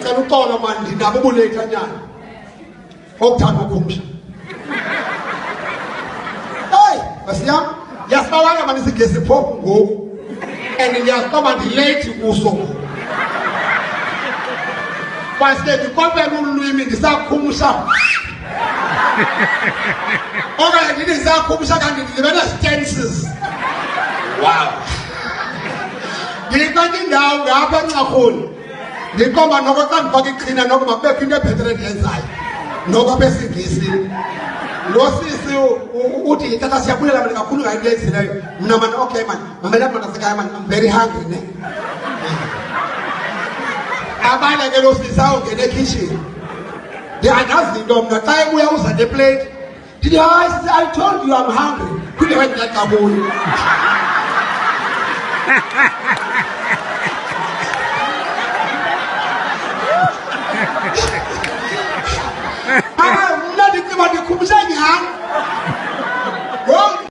ndicela uxolo mani ndinabo ubulethanyana okuthanda ukhumsha hey basiyam yasibawanga mani sigesi phofu ngoku and ndiyasixoba ndilate kuso kwasike ndikopela ulwimi ndisakhumsha okanye ndithi ndisakhumsha kanti ndilibela stences wow ngiliqanti indawo ngapha encahoni ndiqomba noko xa ndifaka iqhina noko makubekho into ebhetere ndiyenzayo noko besingisi lo sisi uthi tata siyabulela mani kakhulu ngayo into eyenzileyo mna mani okay mani mamela mna nasekhaya mani I'm very hungry ne abanye ke lo sisi awungena ekitchen andazi into mna xa ebuya uza neplate ndithi hayi sisi I told you I'm hungry kude wendinaqabuli mna ndicima ndikhumsha nyhanga